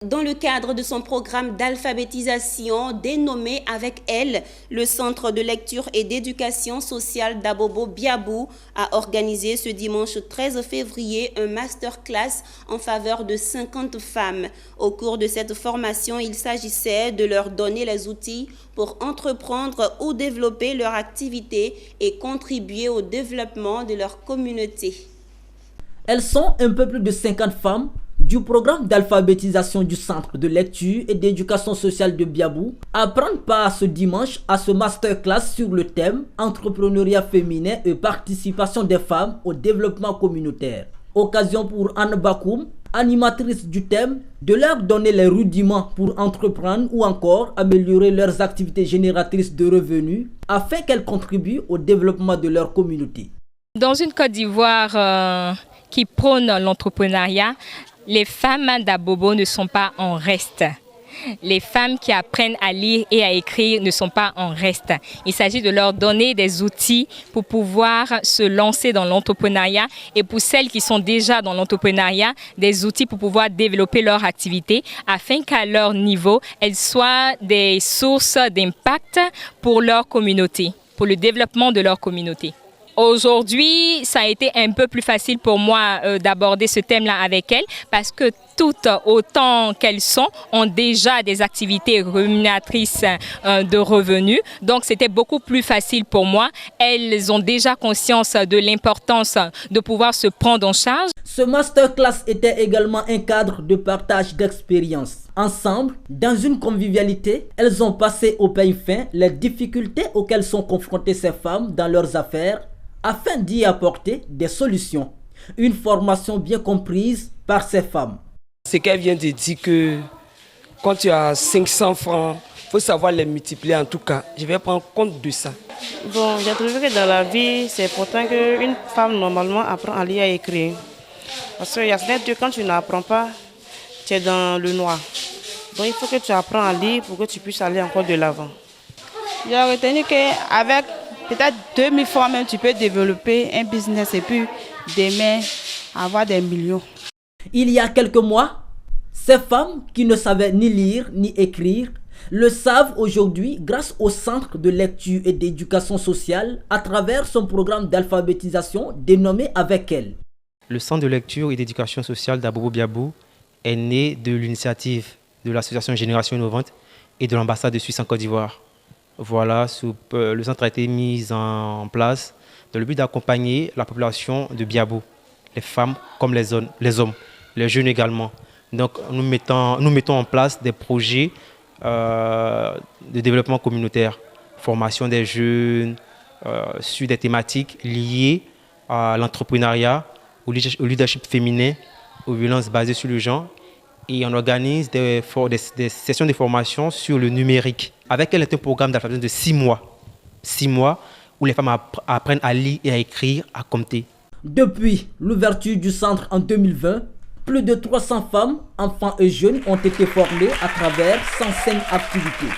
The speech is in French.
Dans le cadre de son programme d'alphabétisation dénommé avec elle, le Centre de lecture et d'éducation sociale d'Abobo Biabou a organisé ce dimanche 13 février un masterclass en faveur de 50 femmes. Au cours de cette formation, il s'agissait de leur donner les outils pour entreprendre ou développer leur activité et contribuer au développement de leur communauté. Elles sont un peu plus de 50 femmes du programme d'alphabétisation du Centre de lecture et d'éducation sociale de Biabou à prendre part ce dimanche à ce masterclass sur le thème entrepreneuriat féminin et participation des femmes au développement communautaire. Occasion pour Anne Bakoum, animatrice du thème, de leur donner les rudiments pour entreprendre ou encore améliorer leurs activités génératrices de revenus afin qu'elles contribuent au développement de leur communauté. Dans une Côte d'Ivoire qui prône l'entrepreneuriat, les femmes d'Abobo ne sont pas en reste. Les femmes qui apprennent à lire et à écrire ne sont pas en reste. Il s'agit de leur donner des outils pour pouvoir se lancer dans l'entrepreneuriat et pour celles qui sont déjà dans l'entrepreneuriat, des outils pour pouvoir développer leur activité afin qu'à leur niveau, elles soient des sources d'impact pour leur communauté, pour le développement de leur communauté. Aujourd'hui, ça a été un peu plus facile pour moi d'aborder ce thème-là avec elles parce que toutes, autant qu'elles sont, ont déjà des activités rémunératrices de revenus. Donc, c'était beaucoup plus facile pour moi. Elles ont déjà conscience de l'importance de pouvoir se prendre en charge. Ce masterclass était également un cadre de partage d'expériences. Ensemble, dans une convivialité, elles ont passé au peigne fin les difficultés auxquelles sont confrontées ces femmes dans leurs affaires afin d'y apporter des solutions. Une formation bien comprise par ces femmes. C'est qu'elle vient de dire que quand tu as 500 francs, il faut savoir les multiplier en tout cas. Je vais prendre compte de ça. Bon, j'ai trouvé que dans la vie, c'est important qu'une femme normalement apprend à lire et à écrire. Parce qu'il y a que quand tu n'apprends pas, tu es dans le noir. Donc il faut que tu apprennes à lire pour que tu puisses aller encore de l'avant. J'ai retenu qu'avec peut-être 2000 francs même, tu peux développer un business et puis demain avoir des millions. Il y a quelques mois, ces femmes qui ne savaient ni lire ni écrire le savent aujourd'hui grâce au Centre de lecture et d'éducation sociale à travers son programme d'alphabétisation dénommé avec elle. Le Centre de lecture et d'éducation sociale d'Abobo Biabou est né de l'initiative de l'association Génération Innovante et de l'ambassade de Suisse en Côte d'Ivoire. Voilà, le centre a été mis en place dans le but d'accompagner la population de Biabou, les femmes comme les hommes, les jeunes également. Donc nous mettons en place des projets de développement communautaire, formation des jeunes sur des thématiques liées à l'entrepreneuriat, au leadership féminin, aux violences basées sur le genre. Et on organise des sessions de formation sur le numérique. Avec elle, c'est un programme d'alphabétisation de 6 mois où les femmes apprennent à lire et à écrire, à compter. Depuis l'ouverture du centre en 2020, plus de 300 femmes, enfants et jeunes ont été formés à travers 105 activités.